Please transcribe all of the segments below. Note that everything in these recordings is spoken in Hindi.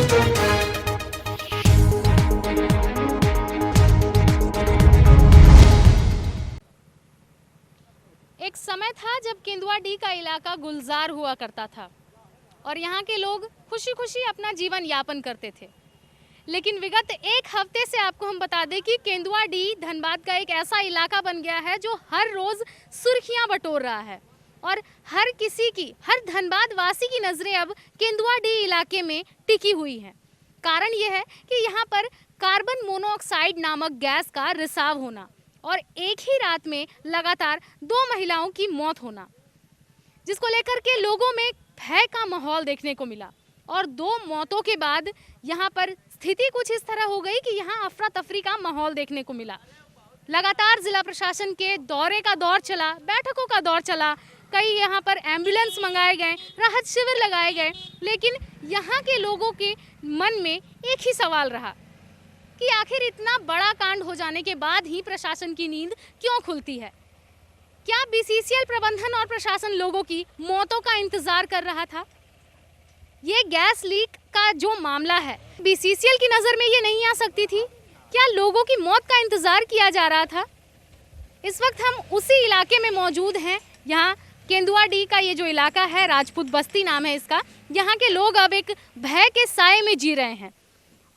एक समय था जब केंदुआडीह का इलाका गुलजार हुआ करता था और यहाँ के लोग खुशी खुशी अपना जीवन यापन करते थे। लेकिन विगत एक हफ्ते से आपको हम बता दें कि केंदुआडीह धनबाद का एक ऐसा इलाका बन गया है जो हर रोज़ सुर्खियाँ बटोर रहा है और हर किसी की, हर धनबाद वासी की नज़रें अब केंदुआडीह इलाके में टिकी हुई हैं। कारण यह है कि यहाँ पर कार्बन मोनोऑक्साइड नामक गैस का रिसाव होना और एक ही रात में लगातार 2 महिलाओं की मौत होना, जिसको लेकर के लोगों में भय का माहौल देखने को मिला। और 2 मौतों के बाद यहाँ पर स्थिति कुछ इस तरह हो गई कि यहाँ अफरा तफरी का माहौल देखने को मिला। लगातार जिला प्रशासन के दौरे का दौर चला, बैठकों का दौर चला, कई यहाँ पर एम्बुलेंस मंगाए गए, राहत शिविर लगाए गए, लेकिन यहाँ के लोगों के मन में एक ही सवाल रहा कि आखिर इतना बड़ा कांड हो जाने के बाद ही प्रशासन की नींद क्यों खुलती है। क्या बीसीसीएल प्रबंधन और प्रशासन लोगों की मौतों का इंतजार कर रहा था? ये गैस लीक का जो मामला है, बीसीसीएल की नज़र में ये नहीं आ सकती थी? क्या लोगों की मौत का इंतजार किया जा रहा था? इस वक्त हम उसी इलाके में मौजूद हैं। यहाँ केंदुआडीह का ये जो इलाका है, राजपूत बस्ती नाम है इसका, यहाँ के लोग अब एक भय के साए में जी रहे हैं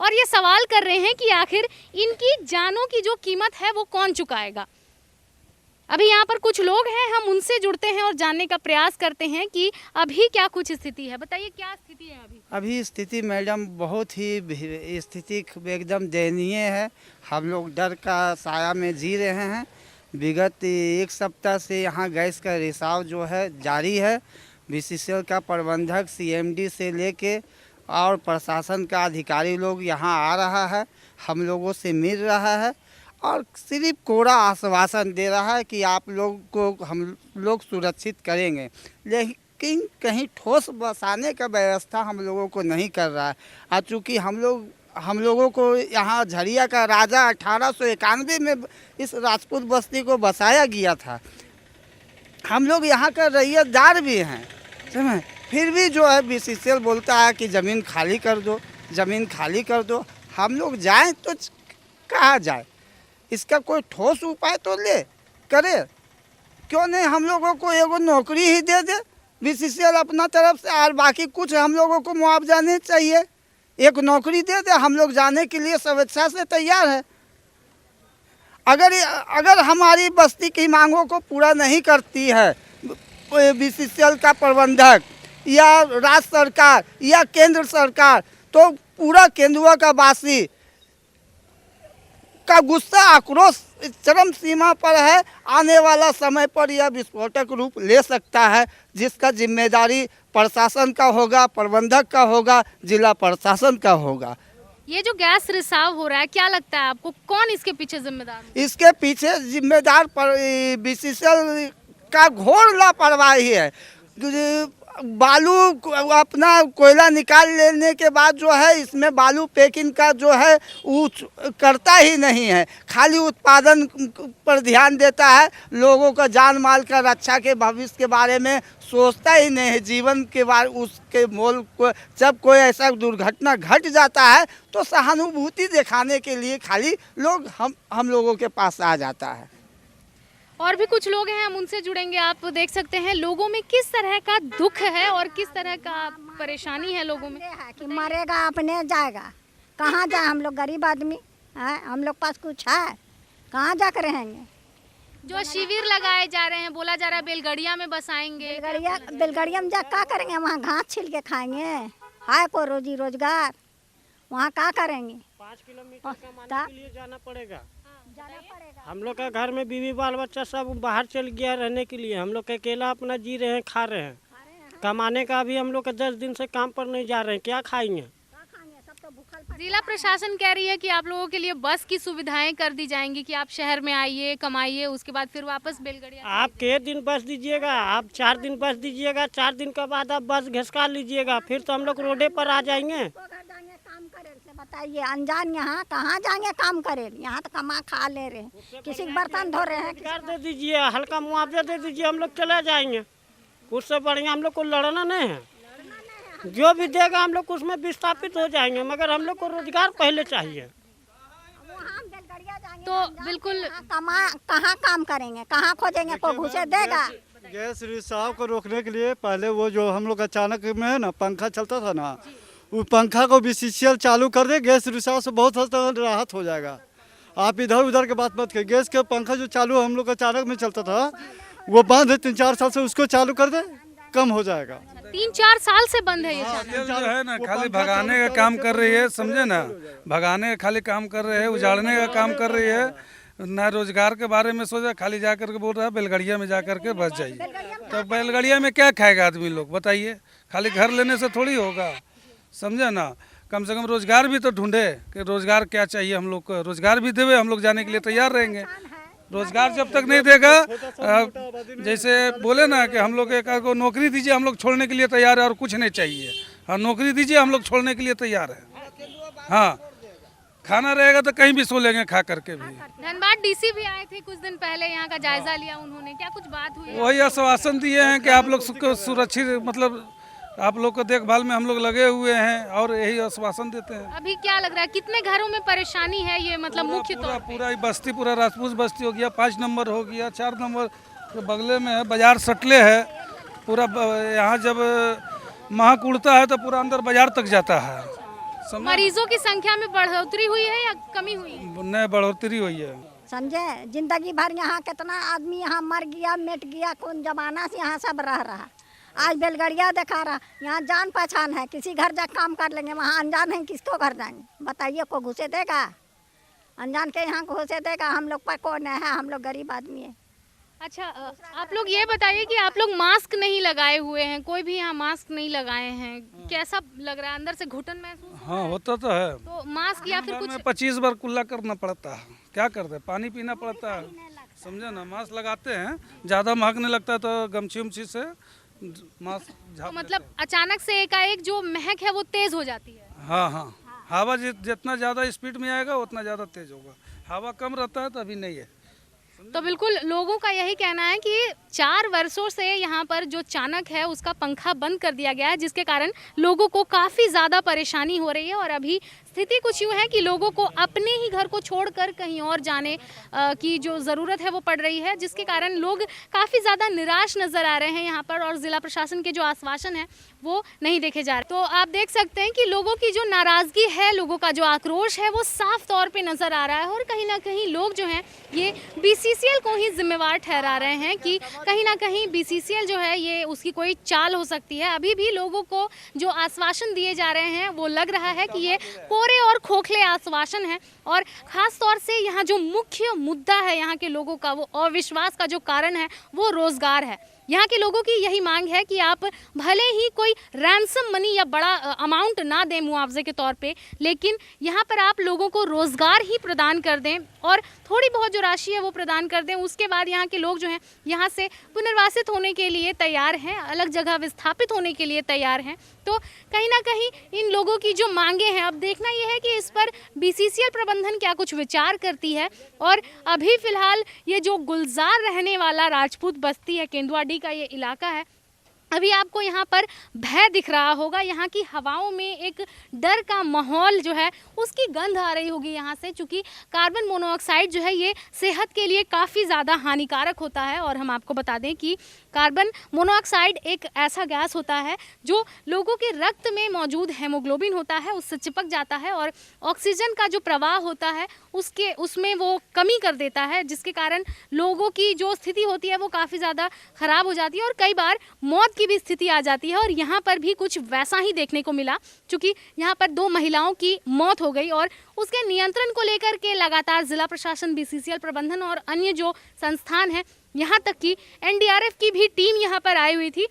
और ये सवाल कर रहे हैं कि आखिर इनकी जानों की जो कीमत है वो कौन चुकाएगा। अभी यहाँ पर कुछ लोग हैं, हम उनसे जुड़ते हैं और जानने का प्रयास करते हैं कि अभी क्या कुछ स्थिति है। बताइए क्या स्थिति है अभी? स्थिति मैडम बहुत ही स्थिति एकदम दयनीय है। हम लोग डर का साया में जी रहे हैं। विगत 1 सप्ताह से यहाँ गैस का रिसाव जो है जारी है। बीसीसीएल का प्रबंधक सीएमडी से लेके और प्रशासन का अधिकारी लोग यहाँ आ रहा है, हम लोगों से मिल रहा है और सिर्फ कोरा आश्वासन दे रहा है कि आप लोग को हम लोग सुरक्षित करेंगे, लेकिन कहीं ठोस बसाने का व्यवस्था हम लोगों को नहीं कर रहा है। चूँकि हम लोगों को यहाँ झरिया का राजा 1891 में इस राजपूत बस्ती को बसाया गया था। हम लोग यहाँ का रैयतदार भी हैं, समझ। फिर भी जो है बीसीसीएल बोलता है कि ज़मीन खाली कर दो, ज़मीन खाली कर दो। हम लोग जाएं तो कहाँ जाए? इसका कोई ठोस उपाय तो करे। क्यों नहीं हम लोगों को एगो नौकरी ही दे दे बीसीसीएल अपना तरफ से, और बाकी कुछ हम लोगों को मुआवजा नहीं चाहिए, एक नौकरी दे दे। हम लोग जाने के लिए स्वेच्छा से तैयार है। अगर हमारी बस्ती की मांगों को पूरा नहीं करती है बीसीसीएल का प्रबंधक या राज्य सरकार या केंद्र सरकार, तो पूरा केंदुआ का वासी का गुस्सा, आक्रोश चरम सीमा पर है। आने वाला समय पर यह विस्फोटक रूप ले सकता है, जिसका जिम्मेदारी प्रशासन का होगा, प्रबंधक का होगा, जिला प्रशासन का होगा। ये जो गैस रिसाव हो रहा है, क्या लगता है आपको कौन इसके पीछे जिम्मेदार है? इसके पीछे जिम्मेदार बीसीसीएल का घोर लापरवाही है। बालू अपना कोयला निकाल लेने के बाद जो है इसमें बालू पैकिंग का जो है वो करता ही नहीं है, खाली उत्पादन पर ध्यान देता है। लोगों का जान माल का रक्षा के भविष्य के बारे में सोचता ही नहीं है। जीवन के बारे उसके मोल को, जब कोई ऐसा दुर्घटना घट जाता है तो सहानुभूति दिखाने के लिए खाली लोग हम लोगों के पास आ जाता है। और भी कुछ लोग हैं, हम उनसे जुड़ेंगे। आप देख सकते हैं लोगों में किस तरह का दुख है और किस तरह का परेशानी है लोगों में। कि मरेगा अपने जाएगा, कहाँ जाए? हम लोग गरीब आदमी हैं, हम लोग पास कुछ है, कहाँ जाकर रहेंगे? जो शिविर लगाए जा रहे हैं, बोला जा रहा है बेलगड़िया में बसाएंगे। बेलगड़िया में जा क्या करेंगे? वहाँ घास छिल के खाएंगे? है को रोजी रोजगार? वहाँ क्या करेंगे? 5 किलोमीटर कमाने के लिए जाना पड़ेगा। हम लोग का घर में बीवी बाल बच्चा सब बाहर चल गया रहने के लिए। हम लोग अकेला अपना जी रहे हैं, खा रहे हैं। कमाने का भी हम लोग 10 दिन से काम पर नहीं जा रहे हैं, क्या खाएंगे? जिला प्रशासन कह रही है कि आप लोगों के लिए बस की सुविधाएं कर दी जाएंगी कि आप शहर में आइए, कमाइए, उसके बाद फिर वापस बेलगड़िया। आप के दिन बस दीजिएगा? आप 4 दिन बस दीजिएगा, 4 दिन के बाद आप बस घिसका लीजिएगा, फिर तो हम लोग रोडे पर आ जाएंगे। बताइए, अनजान यहाँ कहाँ जाएंगे काम करे? यहाँ तो कमा खा ले रहे हैं, किसी के बर्तन धो रहे हैं। दे दीजिए, हल्का मुआवजा दे दीजिए, हम लोग चले जाएंगे। उससे बढ़िया हम लोग को लड़ना नहीं है। जो भी देगा हम लोग उसमें विस्थापित हो जाएंगे, मगर हम लोग को रोजगार पहले चाहिए। तो बिल्कुल कहाँ काम करेंगे, कहाँ खोजेंगे, को घुसे देगा। गैस रिसाव को रोकने के लिए पहले वो जो हम लोग अचानक में है ना पंखा चलता था ना, वो पंखा को बीसीसीएल चालू कर दे, गैस रिसाव से बहुत हद तक राहत हो जाएगा। आप इधर उधर के बात मत करिए। गैस का पंखा जो चालू हम लोग अचानक में चलता था वो बंद है 3-4 साल से, उसको चालू कर दे, कम हो जाएगा। 3-4 साल से बंद है ये चैनल। तेल जो है ना खाली भगाने का काम कर रही है, समझे ना, भगाने का खाली काम कर रहे हैं, उजाड़ने का काम कर रही है, ना रोजगार के बारे में सोचा, खाली जा करके बोल रहा है बैलगाड़िया में जा करके बस जाइए। तो बैलगाड़िया में क्या खाएगा आदमी लोग बताइए, खाली घर लेने से थोड़ी होगा, समझे ना। कम से कम रोजगार भी तो ढूंढे कि रोजगार क्या चाहिए हम लोग को, रोजगार भी देवे, हम लोग जाने के लिए तैयार रहेंगे। रोजगार जब तक नहीं देगा, जैसे बोले ना कि हम लोग एक को नौकरी दीजिए, हम लोग छोड़ने के लिए तैयार है और कुछ नहीं चाहिए। हाँ, नौकरी दीजिए, हम लोग छोड़ने के लिए तैयार है। हाँ, खाना रहेगा तो कहीं भी सो लेंगे खा करके भी। धनबाद डीसी भी आए थे कुछ दिन पहले, यहाँ का जायजा लिया उन्होंने, क्या कुछ बात हुई? वही आश्वासन दिए हैं कि आप लोग सुरक्षित, मतलब आप लोग को देखभाल में हम लोग लगे हुए हैं, और यही आश्वासन देते हैं। अभी क्या लग रहा है कितने घरों में परेशानी है ये, मतलब मुख्य तौर पे? पूरा बस्ती, पूरा राजपूत बस्ती हो गया, 5 नंबर हो गया, 4 नंबर जो बगले में है, बाजार सटले है पूरा। यहाँ जब महक उड़ता है तो पूरा अंदर बाजार तक जाता है। मरीजों की संख्या में बढ़ोतरी हुई है या कमी हुई है? नहीं, बढ़ोतरी हुई है। समझे, जिंदगी भर यहाँ कितना आदमी यहाँ मर गया, मिट गया, कौन जमाना से यहाँ सब रह रहा। आज बैलगाड़िया दिखा रहा, यहाँ जान पहचान है, किसी घर जा काम कर लेंगे, वहाँ अनजान है, किसको घर जाएंगे बताइए, को घुसे देगा? अनजान के यहाँ घुसे देगा? हम लोग पर कौन है, हम लोग गरीब आदमी है। अच्छा, आप लोग ये बताइए कि आप लोग मास्क नहीं लगाए हुए हैं, कोई भी यहाँ मास्क नहीं लगाए हैं, कैसा लग रहा है? अंदर से घुटन महसूस? हाँ, होता तो है। तो मास्क या फिर कुछ? 25 बार कुल्ला करना पड़ता है, क्या करते हैं, पानी पीना पड़ता है, समझे ना। मास्क लगाते हैं, ज़्यादा महकने लगता है तो गमछी उमछी से मास्क तो मतलब अचानक से एकाएक जो महक है वो तेज हो जाती है। हाँ हाँ, हवा जितना ज़्यादा स्पीड में आएगा उतना ज़्यादा तेज होगा, हवा कम रहता है तो अभी नहीं है। तो बिल्कुल लोगों का यही कहना है कि 4 वर्षों से यहाँ पर जो चाणक है उसका पंखा बंद कर दिया गया है, जिसके कारण लोगों को काफ़ी ज़्यादा परेशानी हो रही है। और अभी स्थिति कुछ यूँ है कि लोगों को अपने ही घर को छोड़कर कहीं और जाने की जो ज़रूरत है वो पड़ रही है, जिसके कारण लोग काफ़ी ज़्यादा निराश नज़र आ रहे हैं यहाँ पर, और ज़िला प्रशासन के जो आश्वासन है वो नहीं देखे जा रहे। तो आप देख सकते हैं कि लोगों की जो नाराज़गी है, लोगों का जो आक्रोश है वो साफ तौर पे नज़र आ रहा है। और कहीं ना कहीं लोग जो हैं ये बीसीसीएल को ही जिम्मेवार ठहरा रहे हैं कि कहीं ना कहीं बीसीसीएल जो है ये उसकी कोई चाल हो सकती है। अभी भी लोगों को जो आश्वासन दिए जा रहे हैं वो लग रहा है कि ये कोरे और खोखले आश्वासन हैं। और ख़ास तौर से यहाँ जो मुख्य मुद्दा है यहाँ के लोगों का, वो अविश्वास का जो कारण है वो रोज़गार है। यहाँ के लोगों की यही मांग है कि आप भले ही कोई रैंसम मनी या बड़ा अमाउंट ना दें मुआवजे के तौर पे, लेकिन यहाँ पर आप लोगों को रोज़गार ही प्रदान कर दें और थोड़ी बहुत जो राशि है वो प्रदान कर दें। उसके बाद यहाँ के लोग जो हैं यहाँ से पुनर्वासित होने के लिए तैयार हैं, अलग जगह विस्थापित होने के लिए तैयार हैं। तो कहीं ना कहीं इन लोगों की जो मांगे हैं, अब देखना ये है कि इस पर बीसीसीएल प्रबंधन क्या कुछ विचार करती है। और अभी फ़िलहाल ये जो गुलजार रहने वाला राजपूत बस्ती है, केंदुआडी का ये इलाका है, अभी आपको यहाँ पर भय दिख रहा होगा। यहाँ की हवाओं में एक डर का माहौल जो है उसकी गंध आ रही होगी यहाँ से, चूँकि कार्बन मोनोऑक्साइड जो है ये सेहत के लिए काफ़ी ज़्यादा हानिकारक होता है। और हम आपको बता दें कि कार्बन मोनोऑक्साइड एक ऐसा गैस होता है जो लोगों के रक्त में मौजूद हेमोग्लोबिन होता है उससे चिपक जाता है और ऑक्सीजन का जो प्रवाह होता है उसमें वो कमी कर देता है, जिसके कारण लोगों की जो स्थिति होती है वो काफ़ी ज़्यादा ख़राब हो जाती है और कई बार मौत की भी स्थिति आ जाती है। और यहाँ पर भी कुछ वैसा ही देखने को मिला, क्योंकि यहाँ पर 2 महिलाओं की मौत हो गई और उसके नियंत्रण को लेकर के लगातार जिला प्रशासन, बीसीसीएल प्रबंधन और अन्य जो संस्थान हैं, यहाँ तक कि एनडीआरएफ की भी टीम यहाँ पर आई हुई थी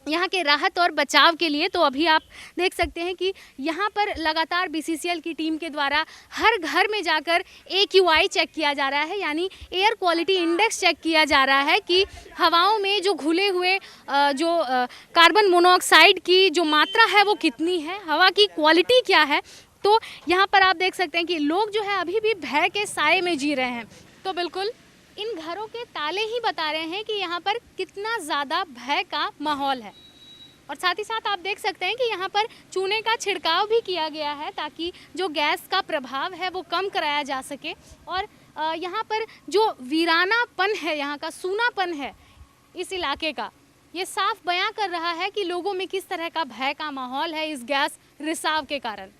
यहाँ के राहत और बचाव के लिए। तो अभी आप देख सकते हैं कि यहाँ पर लगातार बीसीसीएल की टीम के द्वारा हर घर में जाकर AQI चेक किया जा रहा है, यानी एयर क्वालिटी इंडेक्स चेक किया जा रहा है कि हवाओं में जो घुले हुए जो कार्बन मोनोऑक्साइड की जो मात्रा है वो कितनी है, हवा की क्वालिटी क्या है। तो यहाँ पर आप देख सकते हैं कि लोग जो है अभी भी भय के साए में जी रहे हैं। तो बिल्कुल इन घरों के ताले ही बता रहे हैं कि यहाँ पर कितना ज़्यादा भय का माहौल है। और साथ ही साथ आप देख सकते हैं कि यहाँ पर चूने का छिड़काव भी किया गया है ताकि जो गैस का प्रभाव है वो कम कराया जा सके। और यहाँ पर जो वीरानापन है, यहाँ का सूनापन है इस इलाके का, ये साफ बयां कर रहा है कि लोगों में किस तरह का भय का माहौल है इस गैस रिसाव के कारण।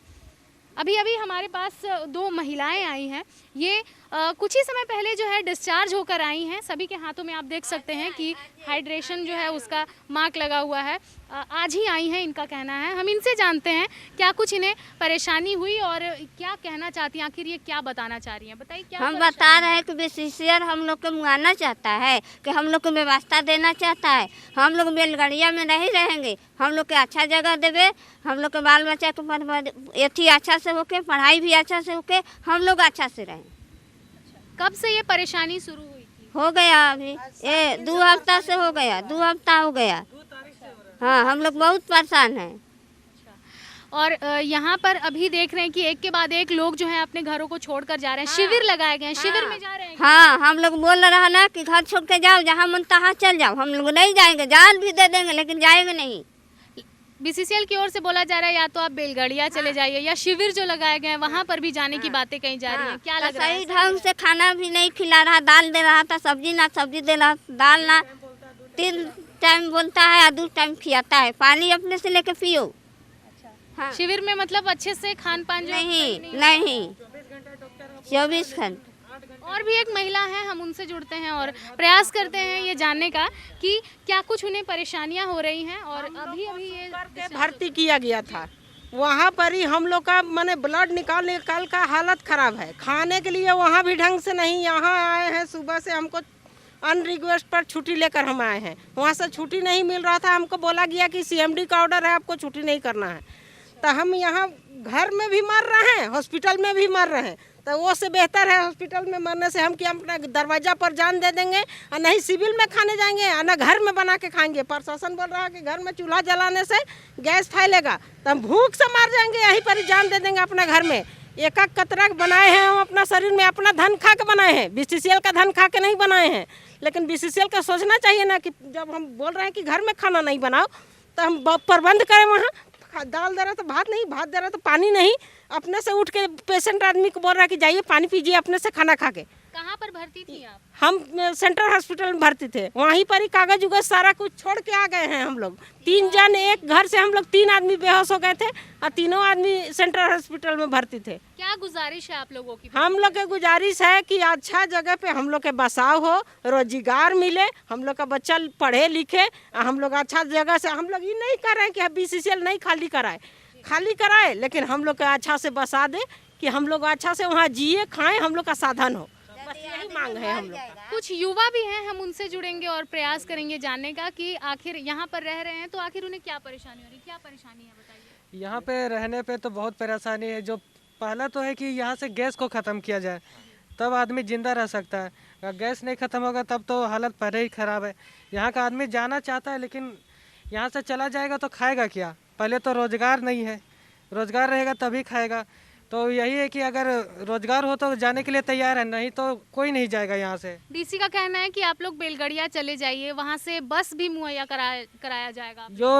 अभी अभी हमारे पास 2 महिलाएं आई हैं, ये कुछ ही समय पहले जो है डिस्चार्ज होकर आई हैं। सभी के हाथों में आप देख सकते हैं कि हाइड्रेशन जो है उसका मार्क लगा हुआ है। आज ही आई हैं इनका कहना है। हम इनसे जानते हैं क्या कुछ इन्हें परेशानी हुई और क्या कहना चाहती हैं, आखिर ये क्या बताना चाह रही हैं, बताइए क्या। हम बता रहे हैं कि बीसीसीएल हम लोग को मंगाना चाहता है, कि हम लोग को व्यवस्था देना चाहता है। हम लोग बैलगाड़िया में नहीं रहेंगे, हम लोग के अच्छा जगह देवे, हम लोग के बाल बच्चा के अथी अच्छा से होके, पढ़ाई भी अच्छा से होके, हम लोग अच्छा से रहें। कब से ये परेशानी शुरू हुई थी? हो गया अभी ये 2 हफ्ता से हो गया, 2 हफ्ता हो गया। हाँ, हम लोग बहुत परेशान हैं। और यहाँ पर अभी देख रहे हैं कि एक के बाद एक लोग जो है अपने घरों को छोड़कर जा रहे हैं। शिविर लगाए गए हैं, शिविर में जा रहे हैं। हाँ, हम लोग बोल रहे हैं ना कि घर छोड़ के जाओ, जहाँ मन तहाँ चल जाओ। हम लोग नहीं जाएंगे, जान भी दे देंगे लेकिन जाएंगे नहीं। बीसीसीएल की ओर से बोला जा रहा है या तो आप बेलगाड़िया चले जाइए या शिविर जो लगाए गए हैं वहाँ पर भी जाने की बातें कही जा रही हैं। क्या लग रहा है? सही ढंग से खाना भी नहीं खिला रहा, दाल दे रहा था, सब्जी ना सब्जी दे रहा, दाल ना 3 टाइम बोलता है और 2 टाइम खिलाता है। पानी अपने से लेके पियो। हाँ। शिविर में मतलब अच्छे से खान पान जो नहीं 24 घंटे। और भी एक महिला है, हम उनसे जुड़ते हैं और प्रयास करते हैं ये जानने का कि क्या कुछ उन्हें परेशानियां हो रही हैं। और अभी अभी ये भर्ती किया गया था, वहाँ पर ही हम लोग का माने ब्लड निकाल का हालत ख़राब है। खाने के लिए वहाँ भी ढंग से नहीं। यहाँ आए हैं सुबह से, हमको अन रिक्वेस्ट पर छुट्टी लेकर हम आए हैं। वहाँ से छुट्टी नहीं मिल रहा था, हमको बोला गया कि सीएमडी का ऑर्डर है, आपको छुट्टी नहीं करना है। तो हम यहाँ घर में भी मर रहे हैं, हॉस्पिटल में भी मर रहे हैं। तो वो से बेहतर है हॉस्पिटल में मरने से हम कि अपना दरवाजा पर जान दे देंगे और नहीं सिविल में खाने जाएंगे और न घर में बना के खाएंगे। प्रशासन बोल रहा है कि घर में चूल्हा जलाने से गैस फैलेगा, तो हम भूख से मर जाएंगे, यहीं पर ही जान दे देंगे अपने घर में। एक कतरा बनाए हैं हम अपना शरीर में, अपना धन खा के बनाए हैं, बीसीसीएल का धन खा के नहीं बनाए हैं। लेकिन बीसीसीएल का सोचना चाहिए ना कि जब हम बोल रहे हैं कि घर में खाना नहीं बनाओ तो हम प्रबंध करें। वहाँ दाल दे रहा तो भात नहीं, भात दे रहा तो पानी नहीं। अपने से उठ के पेशेंट आदमी को बोल रहा है कि जाइए पानी पीजिए अपने से खाना खा के। कहाँ पर भर्ती थी आप? हम सेंट्रल हॉस्पिटल में भर्ती थे, वहीं पर ही कागज उगज सारा कुछ छोड़ के आ गए हैं हम लोग। 3 जन एक घर से, हम लोग 3 आदमी बेहोश हो गए थे और तीनों आदमी सेंट्रल हॉस्पिटल में भर्ती थे। क्या गुजारिश है आप लोगों की? हम लोग की गुजारिश है कि अच्छा जगह पे हम लोग के बसाव हो, रोजगार मिले, हम लोग का बच्चा पढ़े लिखे, हम लोग अच्छा जगह से। हम लोग ये नहीं कर रहे हैं कि बीसीसीएल नहीं खाली कराए, लेकिन हम लोग का अच्छा से बसा दे कि हम लोग अच्छा से वहाँ जिए खाएं, हम लोग का साधन हो। बस यही मांग है हम लोग का। कुछ युवा भी हैं, हम उनसे जुड़ेंगे और प्रयास करेंगे जानने का कि आखिर यहाँ पर रह रहे हैं तो आखिर उन्हें क्या परेशानी हो रही है, क्या परेशानी है बताइए। यहाँ पे रहने पे तो बहुत परेशानी है। जो पहला तो है कि यहाँ से गैस को ख़त्म किया जाए, तब आदमी ज़िंदा रह सकता है। अगर गैस नहीं ख़त्म होगा तब तो हालत पहले ही ख़राब है। यहाँ का आदमी जाना चाहता है लेकिन यहाँ से चला जाएगा तो खाएगा क्या? पहले तो रोज़गार नहीं है, रोज़गार रहेगा तभी खाएगा। तो यही है कि अगर रोज़गार हो तो जाने के लिए तैयार है, नहीं तो कोई नहीं जाएगा यहाँ से। डीसी का कहना है कि आप लोग बेलगड़िया चले जाइए, वहाँ से बस भी मुहैया कराया जाएगा। जो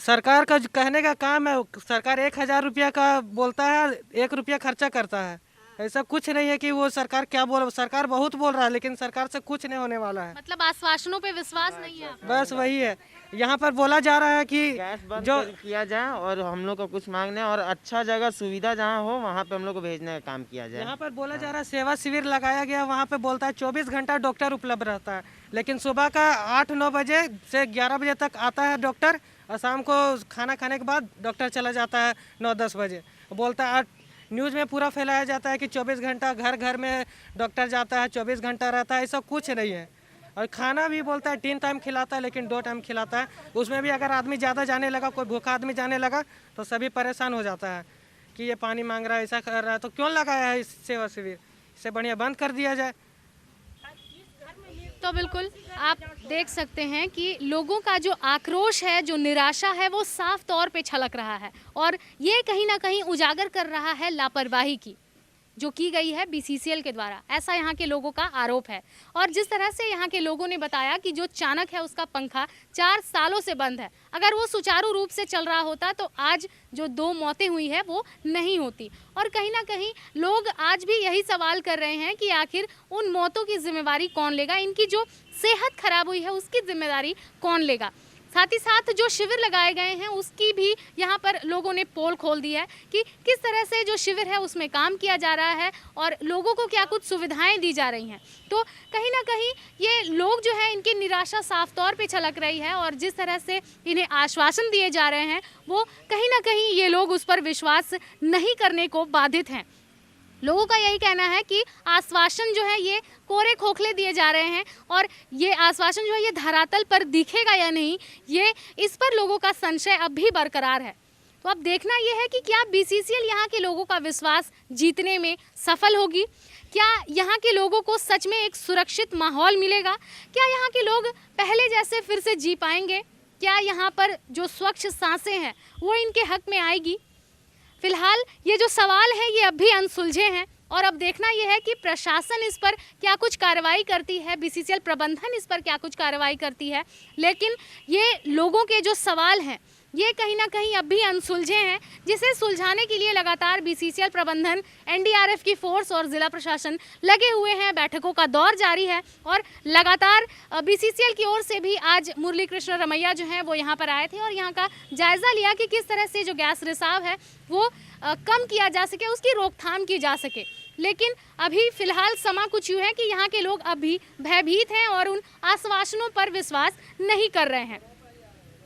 सरकार का कहने का काम है, सरकार 1000 रुपया का बोलता है, 1 रुपया खर्चा करता है। ऐसा कुछ नहीं है कि वो सरकार क्या सरकार बहुत बोल रहा है लेकिन सरकार से कुछ नहीं होने वाला है। मतलब आश्वासनों पे विश्वास नहीं है आपको? बस वही है। यहाँ पर बोला जा रहा है कि गैस बंद जो किया जाए और हम लोग को कुछ मांगने और अच्छा जगह सुविधा जहाँ हो वहाँ पे हम लोग को भेजने का काम किया जाए। यहाँ पर बोला जा रहा है सेवा शिविर लगाया गया, वहाँ पे बोलता है 24 घंटा डॉक्टर उपलब्ध रहता है, लेकिन सुबह का 8-9 बजे से 11 बजे तक आता है डॉक्टर और शाम को खाना खाने के बाद डॉक्टर चला जाता है 9-10 बजे। बोलता है न्यूज़ में पूरा फैलाया जाता है कि 24 घंटा घर घर में डॉक्टर जाता है, 24 घंटा रहता है। ऐसा कुछ नहीं है। और खाना भी बोलता है 3 टाइम खिलाता है लेकिन 2 टाइम खिलाता है। उसमें भी अगर आदमी ज़्यादा जाने लगा, कोई भूखा आदमी जाने लगा तो सभी परेशान हो जाता है कि ये पानी मांग रहा है, ऐसा कर रहा है। तो क्यों लगाया है इस सेवा शिविर? इससे बढ़िया बंद कर दिया जाए। तो बिल्कुल आप देख सकते हैं कि लोगों का जो आक्रोश है, जो निराशा है, वो साफ तौर पे छलक रहा है और ये कहीं ना कहीं उजागर कर रहा है लापरवाही की। जो की गई है BCCL के द्वारा, ऐसा यहाँ के लोगों का आरोप है। और जिस तरह से यहाँ के लोगों ने बताया कि जो चाणक है उसका पंखा 4 सालों से बंद है, अगर वो सुचारू रूप से चल रहा होता तो आज जो 2 मौतें हुई है वो नहीं होती। और कहीं ना कहीं लोग आज भी यही सवाल कर रहे हैं कि आखिर उन मौतों की जिम्मेदारी कौन लेगा, इनकी जो सेहत खराब हुई है उसकी जिम्मेदारी कौन लेगा। साथ ही साथ जो शिविर लगाए गए हैं उसकी भी यहाँ पर लोगों ने पोल खोल दी है कि किस तरह से जो शिविर है उसमें काम किया जा रहा है और लोगों को क्या कुछ सुविधाएं दी जा रही हैं। तो कहीं ना कहीं ये लोग जो है इनकी निराशा साफ तौर पे झलक रही है और जिस तरह से इन्हें आश्वासन दिए जा रहे हैं वो कहीं ना कहीं ये लोग उस पर विश्वास नहीं करने को बाधित हैं। लोगों का यही कहना है कि आश्वासन जो है ये कोरे खोखले दिए जा रहे हैं और ये आश्वासन जो है ये धरातल पर दिखेगा या नहीं, ये इस पर लोगों का संशय अब भी बरकरार है। तो अब देखना ये है कि क्या BCCL यहाँ के लोगों का विश्वास जीतने में सफल होगी, क्या यहाँ के लोगों को सच में एक सुरक्षित माहौल मिलेगा, क्या यहाँ के लोग पहले जैसे फिर से जी पाएंगे, क्या यहाँ पर जो स्वच्छ सांसें हैं वो इनके हक में आएगी। फिलहाल ये जो सवाल है ये अब भी अनसुलझे हैं और अब देखना यह है कि प्रशासन इस पर क्या कुछ कार्रवाई करती है, BCCL प्रबंधन इस पर क्या कुछ कार्रवाई करती है। लेकिन ये लोगों के जो सवाल हैं ये कहीं ना कहीं अब भी अनसुलझे हैं, जिसे सुलझाने के लिए लगातार BCCL प्रबंधन, NDRF की फोर्स और ज़िला प्रशासन लगे हुए हैं। बैठकों का दौर जारी है और लगातार BCCL की ओर से भी आज मुरली कृष्ण रमैया जो हैं वो यहाँ पर आए थे और यहाँ का जायज़ा लिया कि किस तरह से जो गैस रिसाव है वो कम किया जा सके, उसकी रोकथाम की जा सके। लेकिन अभी फ़िलहाल समा कुछ यूँ है कि यहाँ के लोग अभी भयभीत हैं और उन आश्वासनों पर विश्वास नहीं कर रहे हैं।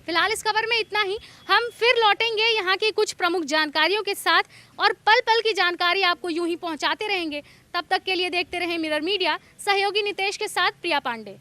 फिलहाल इस खबर में इतना ही। हम फिर लौटेंगे यहाँ की कुछ प्रमुख जानकारियों के साथ और पल पल की जानकारी आपको यूं ही पहुँचाते रहेंगे। तब तक के लिए देखते रहें मिरर मीडिया। सहयोगी नितेश के साथ प्रिया पांडे।